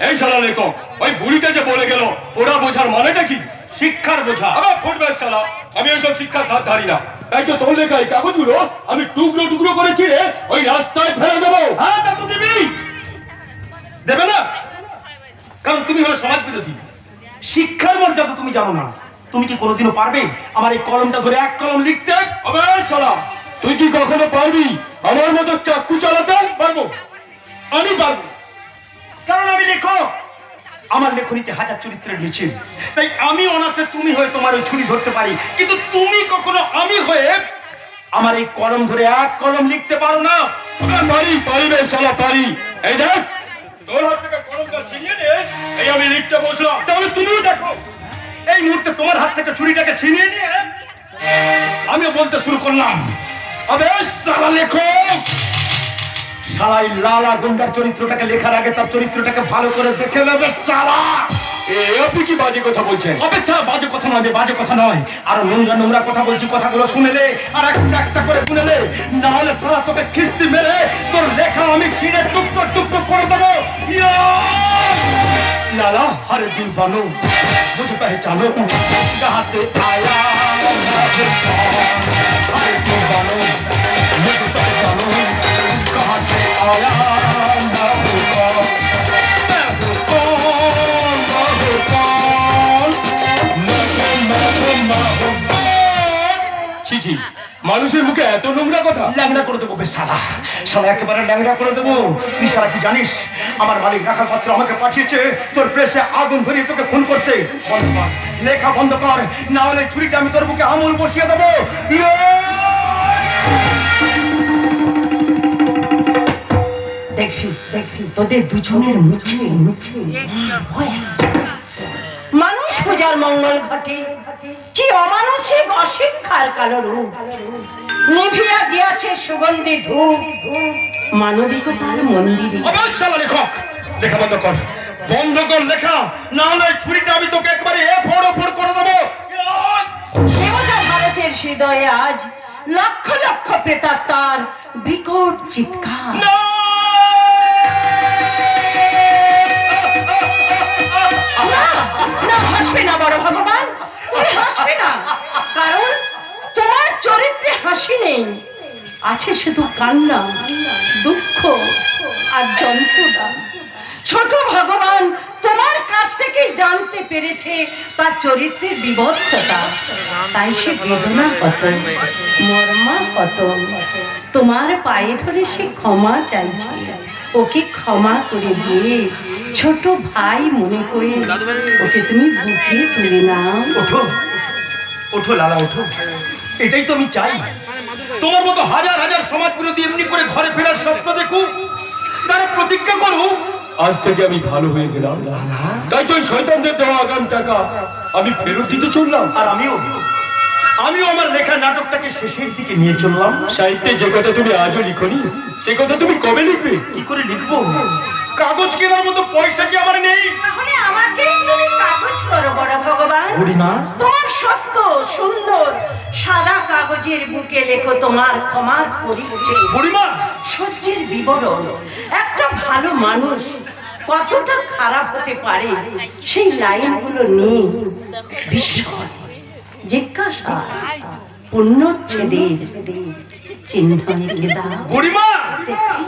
এই শালা লেখক, ওই বুড়িটা যে বলে গেল ওরা বোঝার মানেটা কি? শিক্ষার বোঝা। আমার ফুটবে শালা, আমি ওইসব শিক্ষার ধার ধারি না। তাই তো তোর লেখা এই কাগজগুলো আমি টুকরো টুকরো করে ছিঁড়ে ওই রাস্তায় ফেলে দেবো। হ্যাঁ তা তো দিবি, দেবে না? কারণ তুমি হলো সমাজ বিরোধী। শিক্ষার মর্যাদা তুমি জানো না। তুমি কি কোনোদিনও পারবে আমার এই কলমটা ধরে এক কলম লিখতে? আবার শালা, তুই কি কখনো পারবি আমার মতো চাকু চালাতে? পারবো, আমি পারবো, কারণ আমি লেখক। আমার লেখনীতে হাজার চরিত্রের মিছিল। তাই আমি অনাসে তুমি হয়ে তোমার ওই ছুরি ধরতে পারি, কিন্তু তুমি কখনো আমি হয়ে আমার এই কলম ধরে এক কলম লিখতে পারো না। পারি, পারি বে শালা পারি। এই দেখ, তোর হাত থেকে কলমটা ছিনিয়ে নিয়ে এই আমি লিখতে বসলাম। তাহলে তুমিও দেখো, এই মুহূর্তে তোমার হাত থেকে ছুরিটাকে ছিনিয়ে নিয়ে আমিও বলতে শুরু করলাম, আবে শালা লেখক, শালাই লালা গুন্ডার চরিত্রটাকে লেখার আগে তার চরিত্রটাকে ভালো করে দেখে নেবে শালা। আপনি কি বাজে কথা বলছেন? অপেক্ষা, বাজে কথা নয়, বাজে কথা নয়, আর নোংরা নোংরা কথা বলছি। কথাগুলো শুনেলে আর একটা একটা করে শুনেলে, না হলে সারা তোকে খিস্তি মেরে তোর লেখা আমি ছিঁড়ে টুকরো টুকরো করে দেবো। लाला हर दीवानो मुझे पहचानो, कहाँ से आया हर दीवानो मुझे पहचानो, कहाँ से आया মানুষের মুখে এত নোংরা কথা? ল্যাংড়া করে দেবো বে শালা, শালা একেবারে ল্যাংড়া করে দেবো। তুই শালা কি জানিস, আমার মালিক রাখার পাত্র আমাকে পাঠিয়েছে তোর প্রেসে আগুন ধরিয়ে তোকে খুন করতে। বন্ধ কর, লেখা বন্ধ কর, না হলে ছুরিটা আমি তোর বুকে আমূল বসিয়ে দেবো। দেখি দেখি তোদের দুজনের মুখে মানুষ পূজার মঙ্গল ঘটে, কি অমানসিক অশিক্ষার কালো রূপ, নিভিয়া গিয়াছে সুগন্ধি ধূপ মানবিকতার মন্দিরে। শালা লেখক, লেখা বন্ধ কর, বন্ধ কর লেখা, না হলে ছুরিটা আমি তোকে একবারে এফোড় ওফোড় করে দেবো। দেবতা ভারতের হৃদয়ে আজ লক্ষ লক্ষ প্রেতাত্মার বিকট চিৎকার। না, হাসবে না বড় ভগবান, তুমি হাসবে না, কারণ তোমার চরিত্রে হাসি নেই, আছে শুধু কান্না, দুঃখ আর যন্ত্রণা। ছোট ভগবান তোমার কাছ থেকেই জানতে পেরেছে তার চরিত্রের বিভৎসতা, তাই সে বেদনা কত, মর্মা কত। তোমার পায়ে ধরে সে ক্ষমা চাইছে, ওকে ক্ষমা করে দিয়ে ছোট ভাই মনে করে ওকে তুমি বুকে তুলে নাও। ওঠো ওঠো লালা, ওঠো, এটাই তো আমি চাই। তোমার মতো হাজার হাজার সমাজ বিরোধী এমনি করে ঘরে ফেরার স্বপ্ন দেখুক, তারা প্রতিজ্ঞা করুক আজ থেকে আমি ভালো হয়ে গেলাম। তাই তো ওই শয়তানদের দেওয়া আগাম টাকা আমি ফেরত দিতে চললাম। আর আমিও আমার লেখা নাটকটাকে শেষের দিকে নিয়ে চললাম। সাহিত্যে যে কথা তুমি আজও লিখনি, সে কথা তুমি কবে লিখবে? কি করে লিখবো? কাগজ কেনার মতো পয়সা কি আমার নেই? তাহলে আমাকেই তুমি কাগজ করো বড় ভগবান। বুড়িমা, তোমার সত্য সুন্দর সাদা কাগজের বুকে লেখো তোমার ক্ষমার পরিচয়। বুড়িমা, সহ্যের বিবরণ, একটা ভালো মানুষ কতটা খারাপ হতে পারে সেই লাইনগুলো নিয়ে বিস্ময়, জিজ্ঞাসা, পুণ্যচ্ছেদের চিহ্ন এঁকে দাও। বুড়িমা, দেখি